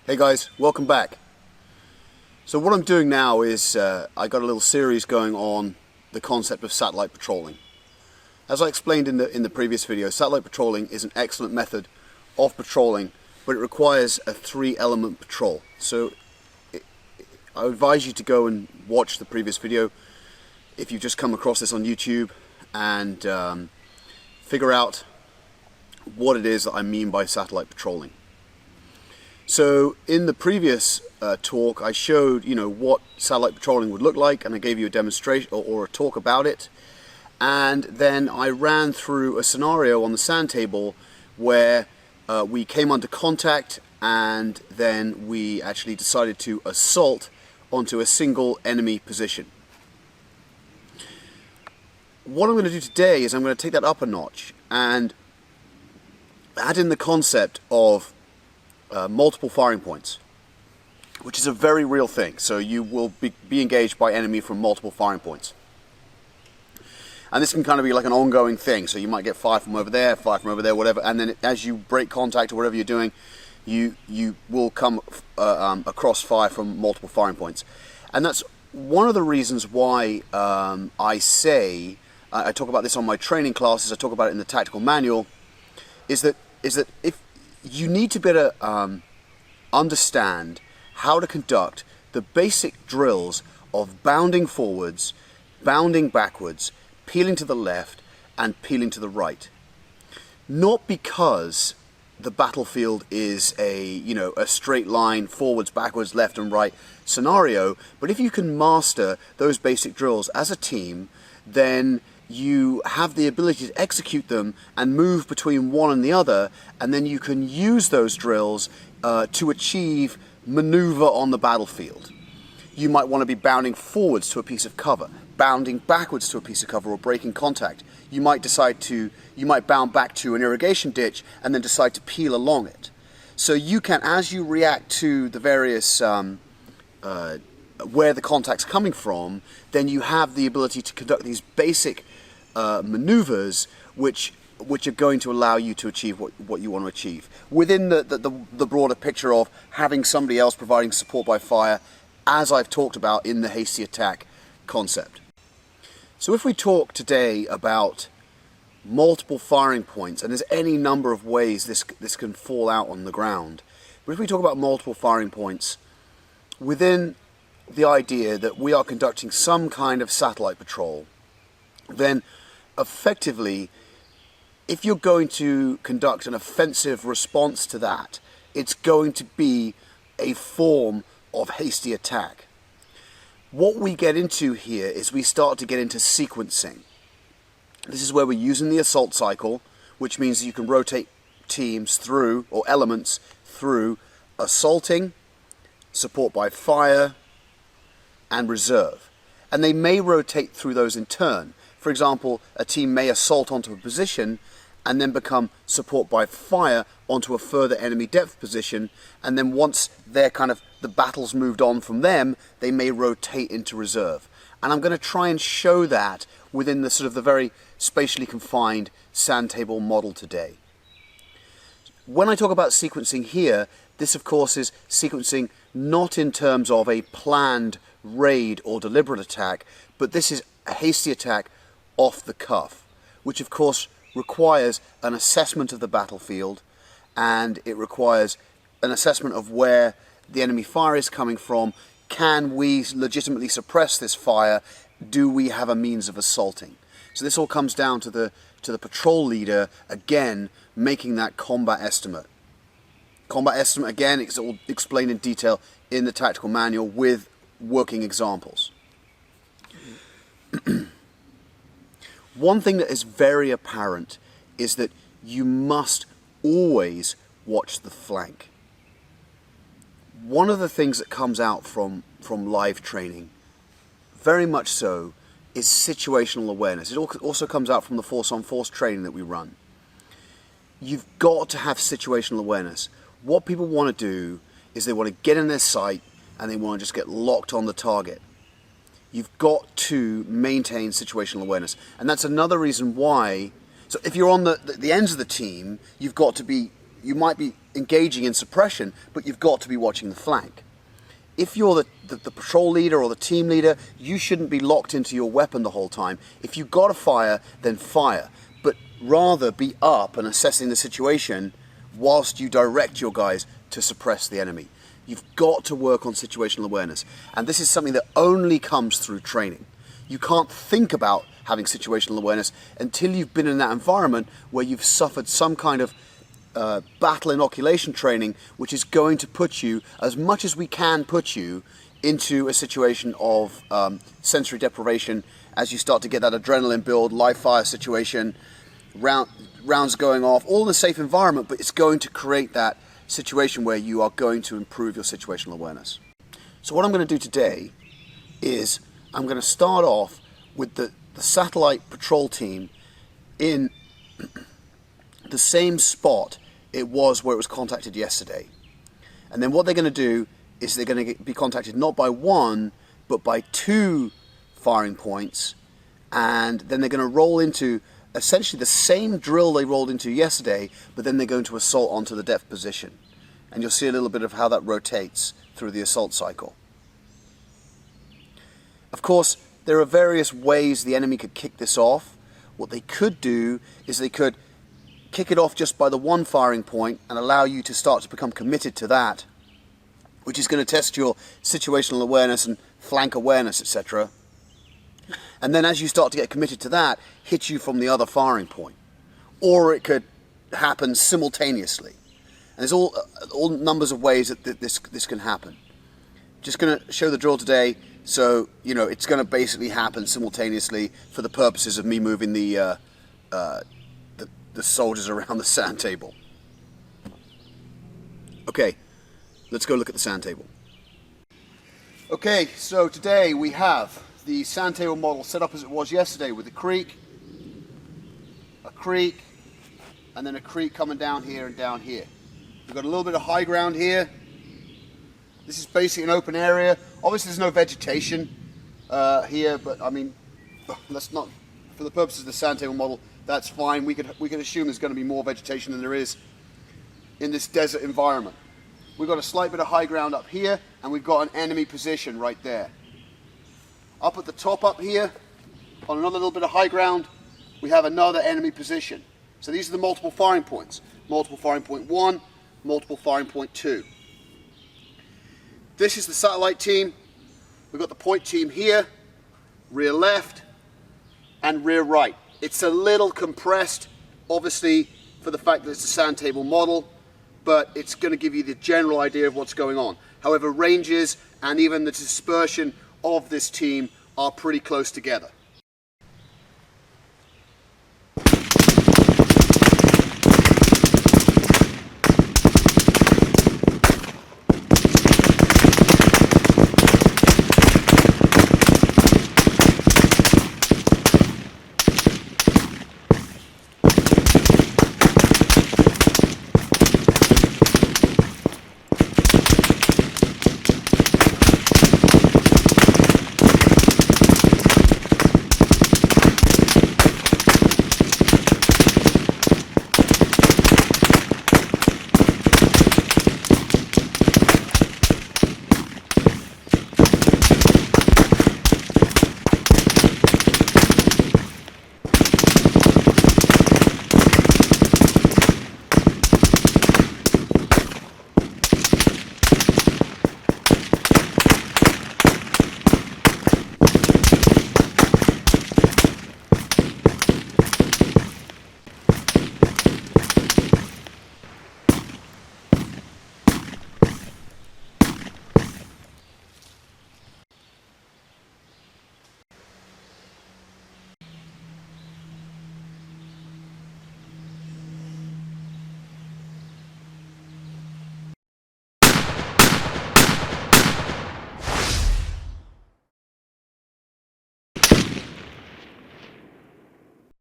Hey guys, welcome back. So what I'm doing now is I got a little series going on the concept of satellite patrolling. As I explained in the previous video, satellite patrolling is an excellent method of patrolling, but it requires a 3-element patrol. So I advise you to go and watch the previous video if you've just come across this on YouTube and figure out what it is that I mean by satellite patrolling. So in the previous talk I showed what satellite patrolling would look like, and I gave you a demonstration or a talk about it, and then I ran through a scenario on the sand table where we came under contact and then we actually decided to assault onto a single enemy position. What I'm going to do today is I'm going to take that up a notch and add in the concept of multiple firing points, which is a very real thing. So you will be engaged by enemy from multiple firing points, and this can kind of be like an ongoing thing. So you might get fire from over there, whatever, and then as you break contact or whatever you're doing, you will come across fire from multiple firing points. And that's one of the reasons why I talk about this on my training classes, I talk about it in the tactical manual, is that if you need to better understand how to conduct the basic drills of bounding forwards, bounding backwards, peeling to the left and peeling to the right. Not because the battlefield is a straight line forwards, backwards, left and right scenario, but if you can master those basic drills as a team, then you have the ability to execute them and move between one and the other, and then you can use those drills to achieve maneuver on the battlefield. You might want to be bounding forwards to a piece of cover, bounding backwards to a piece of cover, or breaking contact. You might bound back to an irrigation ditch and then decide to peel along it. So you can, as you react to the various where the contact's coming from, then you have the ability to conduct these basic maneuvers which are going to allow you to achieve what you want to achieve within the broader picture of having somebody else providing support by fire, as I've talked about in the hasty attack concept. So if we talk today about multiple firing points, and there's any number of ways this can fall out on the ground, but if we talk about multiple firing points within the idea that we are conducting some kind of satellite patrol, then effectively, if you're going to conduct an offensive response to that, it's going to be a form of hasty attack. What we get into here is we start to get into sequencing. This is where we're using the assault cycle, which means you can rotate teams through, or elements through, assaulting, support by fire, and reserve. And they may rotate through those in turn. For example, a team may assault onto a position and then become support by fire onto a further enemy depth position, and then once the battle's moved on from them, they may rotate into reserve. And I'm going to try and show that within the very spatially confined sand table model today. When I talk about sequencing here, this of course is sequencing not in terms of a planned raid or deliberate attack, but this is a hasty attack off the cuff, which of course requires an assessment of the battlefield, and it requires an assessment of where the enemy fire is coming from. Can we legitimately suppress this fire? Do we have a means of assaulting? So this all comes down to the patrol leader, again, making that combat estimate. Combat estimate, again, it's all explained in detail in the tactical manual with working examples. One thing that is very apparent is that you must always watch the flank. One of the things that comes out from live training, very much so, is situational awareness. It also comes out from the force-on-force training that we run. You've got to have situational awareness. What people want to do is they want to get in their sight and they want to just get locked on the target. You've got to maintain situational awareness. And that's another reason why, so if you're on the ends of the team, you've got to be you might be engaging in suppression, but you've got to be watching the flank. If you're the patrol leader or the team leader, you shouldn't be locked into your weapon the whole time. If you've got to fire, then fire. But rather be up and assessing the situation whilst you direct your guys to suppress the enemy. You've got to work on situational awareness. And this is something that only comes through training. You can't think about having situational awareness until you've been in that environment where you've suffered some kind of battle inoculation training, which is going to put you, as much as we can put you, into a situation of sensory deprivation as you start to get that adrenaline build, live fire situation, rounds going off, all in a safe environment, but it's going to create that situation where you are going to improve your situational awareness. So what I'm going to do today is I'm going to start off with the satellite patrol team in the same spot it was where it was contacted yesterday. And then what they're going to do is they're going to be contacted not by one, but by two firing points, and then they're going to roll into essentially the same drill they rolled into yesterday, but then they're going to assault onto the depth position. And you'll see a little bit of how that rotates through the assault cycle. Of course, there are various ways the enemy could kick this off. What they could do is they could kick it off just by the one firing point and allow you to start to become committed to that, which is going to test your situational awareness and flank awareness, etc. And then as you start to get committed to that, hit you from the other firing point. Or it could happen simultaneously. And there's all numbers of ways that this can happen. Just going to show the drill today, so you know it's going to basically happen simultaneously for the purposes of me moving the soldiers around the sand table. Okay, let's go look at the sand table. Okay, so today we have the sand table model set up as it was yesterday, with a creek, and then a creek coming down here and down here. We've got a little bit of high ground here. This is basically an open area. Obviously there's no vegetation here, but I mean, let's not, for the purposes of the sand table model, that's fine. We could assume there's going to be more vegetation than there is in this desert environment. We've got a slight bit of high ground up here, and we've got an enemy position right there. Up at the top up here, on another little bit of high ground, we have another enemy position. So these are the multiple firing points. Multiple firing point 1, multiple firing point 2. This is the satellite team. We've got the point team here, rear left, and rear right. It's a little compressed, obviously, for the fact that it's a sand table model, but it's going to give you the general idea of what's going on. However, ranges and even the dispersion of this team are pretty close together.